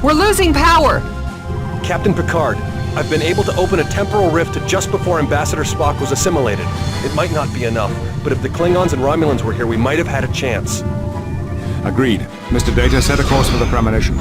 We're losing power! Captain Picard, I've been able to open a temporal rift just before Ambassador Spock was assimilated. It might not be enough, but if the Klingons and Romulans were here, we might have had a chance. Agreed. Mr. Data, set a course for the premonition.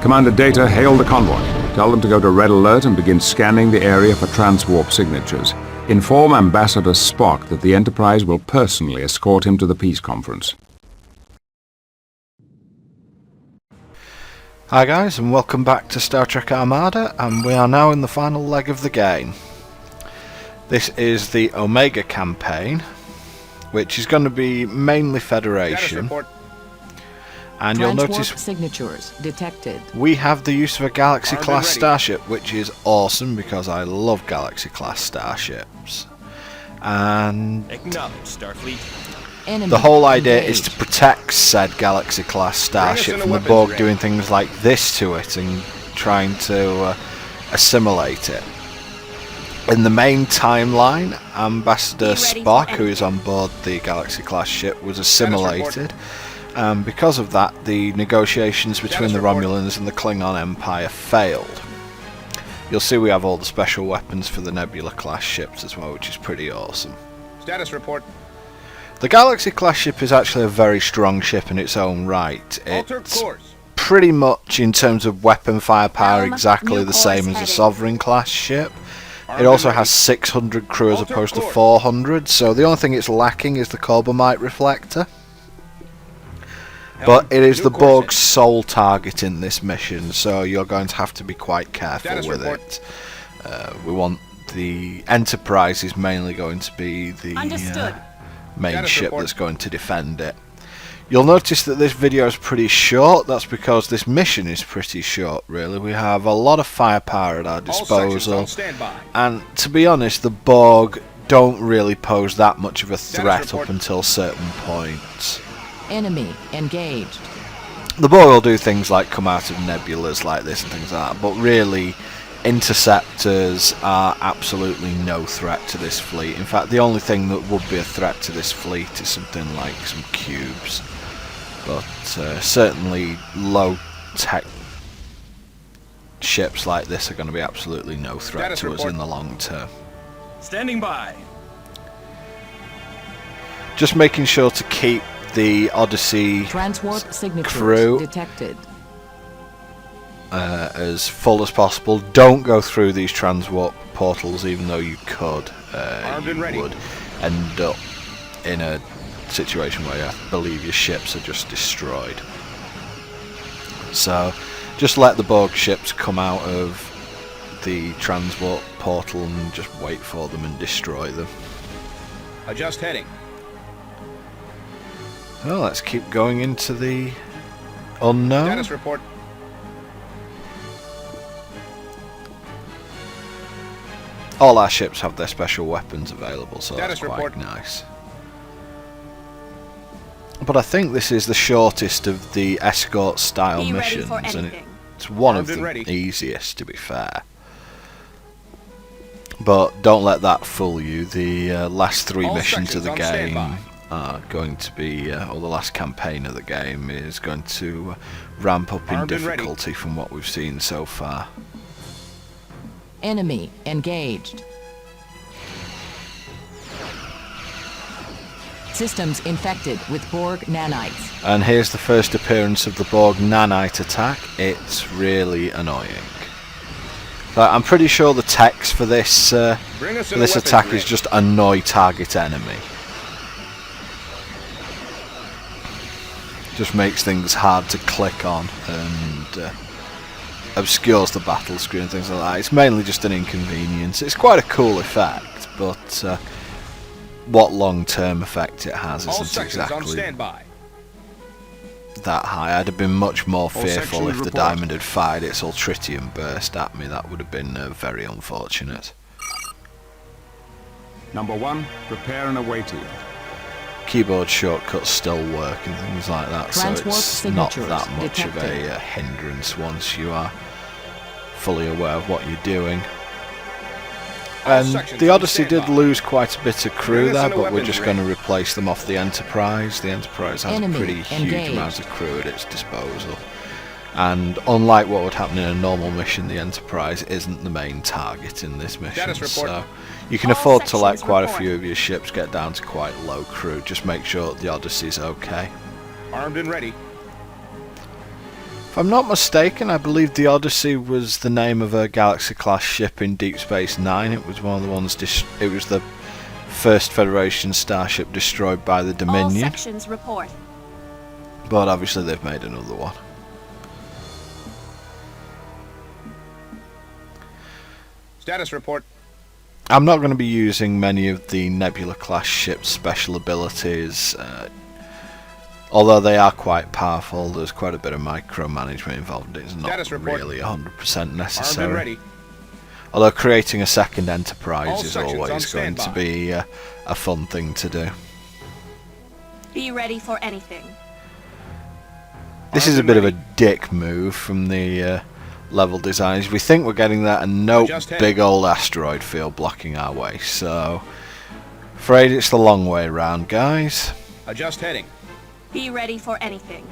Commander Data, hail the convoy. Tell them to go to Red Alert and begin scanning the area for transwarp signatures. Inform Ambassador Spock that the Enterprise will personally escort him to the peace conference. Hi guys, and welcome back to Star Trek Armada, and we are now in the final leg of the game. This is the Omega campaign, which is going to be mainly Federation. And you'll notice signatures detected. We have the use of a Galaxy class starship, which is awesome because I love Galaxy class starships. And the whole idea is to protect said Galaxy class starship from the Borg doing things like this to it and trying to assimilate it. In the main timeline, Ambassador Spock, who is on board the Galaxy class ship, was assimilated. Because of that, the negotiations between the Romulans and the Klingon Empire failed. You'll see we have all the special weapons for the Nebula class ships as well, which is pretty awesome. Status report. The Galaxy class ship is actually a very strong ship in its own right. It's pretty much, in terms of weapon firepower, exactly the same as a Sovereign class ship. It also has 600 crew as opposed to 400, so the only thing it's lacking is the Corbomite reflector. But it is the Borg's sole target in this mission, so you're going to have to be quite careful with it. We want the Enterprise is mainly going to be the main ship that's going to defend it. You'll notice that this video is pretty short. That's because this mission is pretty short, really. We have a lot of firepower at our disposal, and to be honest, the Borg don't really pose that much of a threat up until certain points. Enemy engaged. The Borg will do things like come out of nebulas like this and things like that, but really interceptors are absolutely no threat to this fleet. In fact, the only thing that would be a threat to this fleet is something like some cubes. But certainly low-tech ships like this are going to be absolutely no threat to us in the long term. Standing by. Just making sure to keep the Odyssey Transwarp signatures crew detected. As full as possible. Don't go through these transwarp portals, even though you could. You would end up in a situation where I believe your ships are just destroyed. So just let the Borg ships come out of the transwarp portal and just wait for them and destroy them. Adjust heading. Well, let's keep going into the unknown. Status report. All our ships have their special weapons available, so that's quite nice. But I think this is the shortest of the escort style missions, and it's one of the easiest, to be fair. But don't let that fool you. The last three missions of the game are going to be, or the last campaign of the game is going to ramp up in difficulty from what we've seen so far. Enemy engaged. Systems infected with Borg nanites. And here's the first appearance of the Borg nanite attack. It's really annoying. But I'm pretty sure the text for this attack is just annoy target enemy. Just makes things hard to click on and obscures the battle screen and things like that. It's mainly just an inconvenience. It's quite a cool effect, but what long-term effect it has isn't exactly that high. I'd have been much more fearful if the Diamond had fired its Ultritium burst at me. That would have been very unfortunate. Number 1, prepare and await you. Keyboard shortcuts still work and things like that, so Transwarp it's not signatures that much of detected. a hindrance once you are fully aware of what you're doing. And the Odyssey did lose quite a bit of crew there, but we're just going to replace them off the Enterprise. The Enterprise has a pretty huge amount of crew at its disposal. And unlike what would happen in a normal mission, the Enterprise isn't the main target in this mission. So you can afford to let quite a few of your ships get down to quite low crew. Just make sure that the Odyssey's okay. Armed and ready. If I'm not mistaken, I believe the Odyssey was the name of a Galaxy-class ship in Deep Space Nine. It was one of the ones. It was the first Federation starship destroyed by the Dominion. All sections report. But obviously they've made another one. Status report. I'm not going to be using many of the Nebula-class ships' special abilities. Although they are quite powerful, there's quite a bit of micromanagement involved. It's not really 100% necessary. Ready. Although creating a second Enterprise All is sections always on going to standby. be a fun thing to do. Be ready for anything. This is a bit of a dick move from the level designers. We think we're getting that, and no big old asteroid field blocking our way. So, afraid it's the long way around, guys. Adjust heading. Be ready for anything.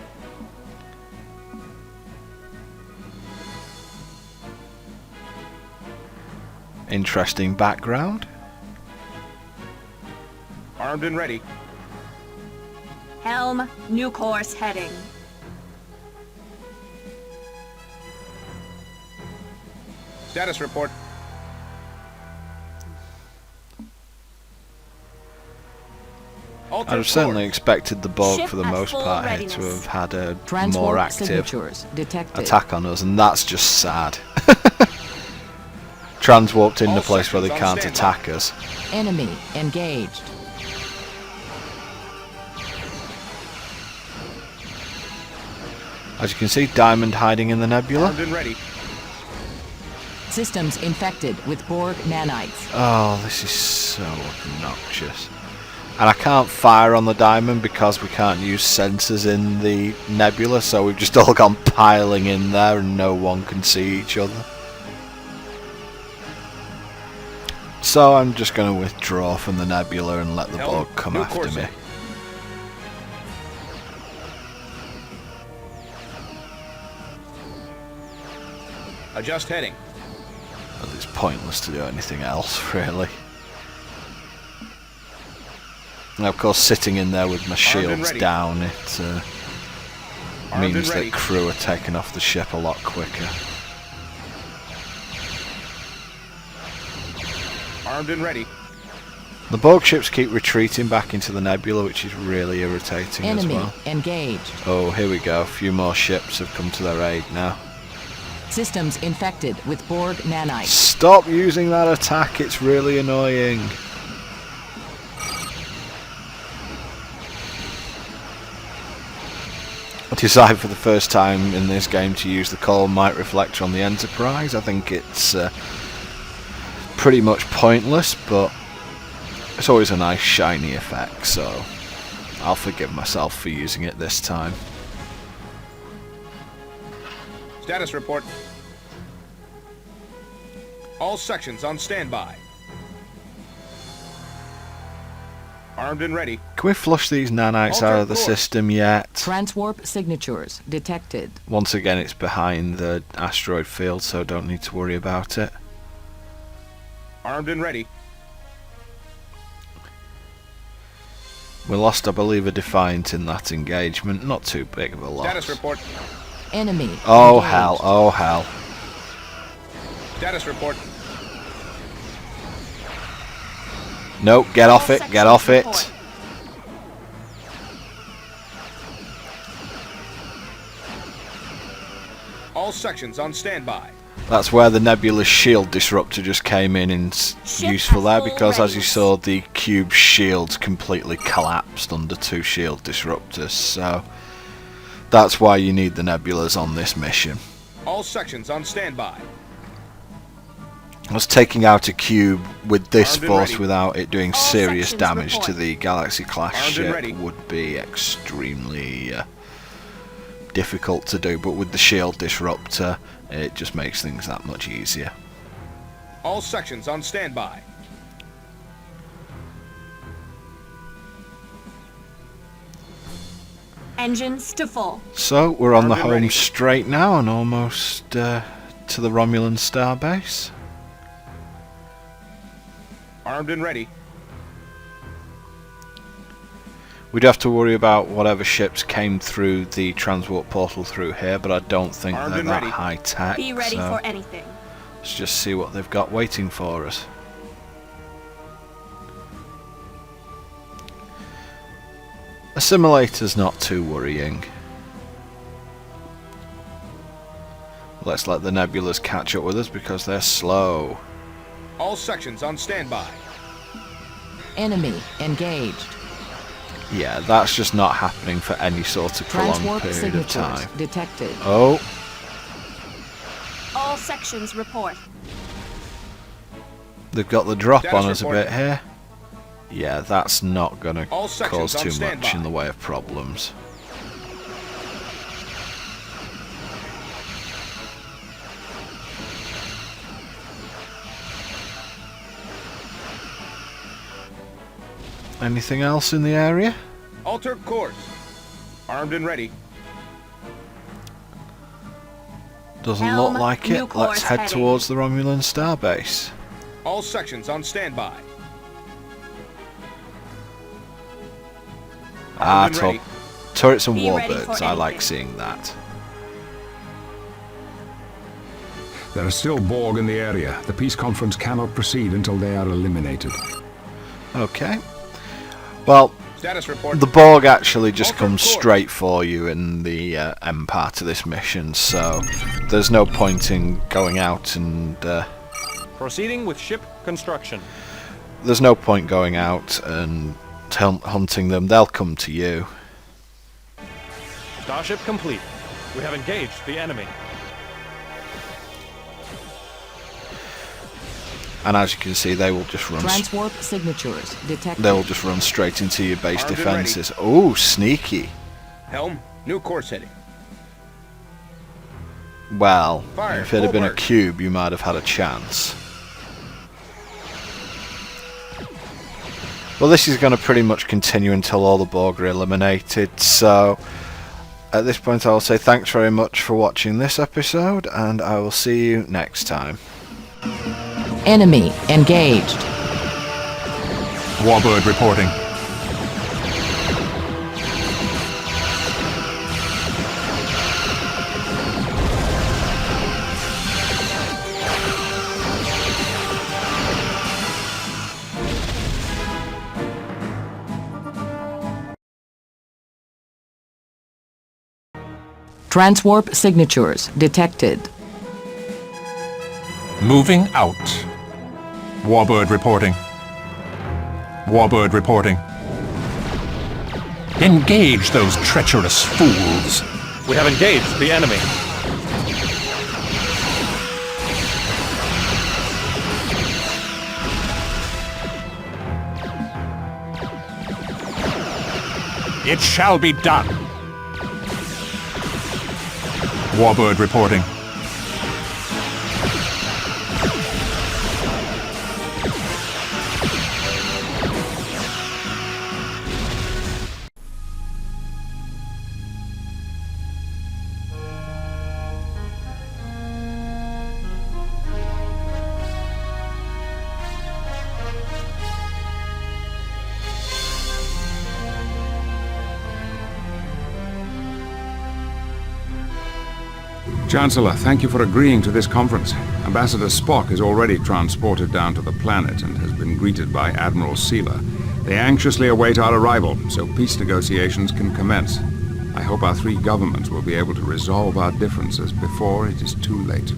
Interesting background. Armed and ready. Helm, new course heading. Status report. I'd have certainly expected the Borg, Ship for the at most full part, here readiness. to have had a Transwarp more active signatures detected. attack on us, and that's just sad. Transwarped in All the place where they sections on can't standby. attack us. Enemy engaged. As you can see, Diamond hiding in the nebula. Armed and ready. Systems infected with Borg nanites. Oh, this is so obnoxious. And I can't fire on the Diamond because we can't use sensors in the nebula, so we've just all gone piling in there and no one can see each other. So I'm just going to withdraw from the nebula and let the Helm, Borg come new after course. me. Adjust heading. But it's pointless to do anything else, really. And of course, sitting in there with my and shields ready. down, it Armed means and ready. that crew are taken off the ship a lot quicker. Armed and ready. The Borg ships keep retreating back into the nebula, which is really irritating as Enemy well. engaged. Oh, here we go. A few more ships have come to their aid now. Systems infected with Borg nanites. Stop using that attack, it's really annoying. I decided for the first time in this game to use the Coal Might Reflector on the Enterprise. I think it's pretty much pointless, but it's always a nice shiny effect, so I'll forgive myself for using it this time. Status report. All sections on standby. Armed and ready. Can we flush these nanites out of the system yet? Transwarp signatures detected. Once again, it's behind the asteroid field, so don't need to worry about it. Armed and ready. We lost, I believe, a Defiant in that engagement. Not too big of a loss. Status report. Enemy Oh engaged. hell, oh hell. Status report. Nope, get off All it, get off it. sections All sections on standby. That's where the Nebula's shield disruptor just came in and Ship useful at there, full because as you readiness. saw, the cube shields completely collapsed under 2 shield disruptors, so that's why you need the Nebulas on this mission. All sections on standby. Us taking out a cube with this Armed and force ready. without it doing All serious sections damage to report. the Galaxy-class Armed and ship ready. would be extremely difficult to do, but with the shield disruptor, it just makes things that much easier. All sections on standby. Engines to full. So, we're on the Armed and home ready. straight now and almost to the Romulan starbase. Armed and ready. We'd have to worry about whatever ships came through the transwarp portal through here, but I don't think Armed they're and that ready. high tech. Be ready so for anything. let's just see what they've got waiting for us. Assimilator's not too worrying. Let's let the nebulas catch up with us because they're slow. All sections on standby. Enemy engaged. Yeah, that's just not happening for any sort of prolonged Transwarp period of signatures time. detected. Oh, All sections report. they've got the drop Status on us a report. bit here. Yeah, that's not going to All sections cause on too much standby. in the way of problems. Anything else in the area? Alter course. Armed and ready. Doesn't Helm, look like new it. Let's course head heading. towards the Romulan starbase. All sections on standby. Ah, Armed and ready. turrets and Be ready for warbirds. I like anything. seeing that. There are still Borg in the area. The peace conference cannot proceed until they are eliminated. Okay. Well, Status report. the Borg actually just Alter comes course. straight for you in the M part of this mission, so there's no point in going out and Proceeding with ship construction. there's no point going out and hunting them. They'll come to you. Starship complete. We have engaged the enemy. And as you can see, they will just run. Transwarp signatures detected. They will just run straight into your base Armed and ready. defenses. Oh, sneaky. Helm. New course heading. Well, Fire, if it had been a forward. cube, you might have had a chance. Well, this is going to pretty much continue until all the Borg are eliminated, so at this point I'll say thanks very much for watching this episode, and I will see you next time. Enemy engaged. Warbird reporting. Transwarp signatures detected. Moving out. Warbird reporting. Warbird reporting. Engage those treacherous fools. We have engaged the enemy. It shall be done. Warbird reporting. Chancellor, thank you for agreeing to this conference. Ambassador Spock is already transported down to the planet and has been greeted by Admiral Sealer. They anxiously await our arrival, so peace negotiations can commence. I hope our three governments will be able to resolve our differences before it is too late.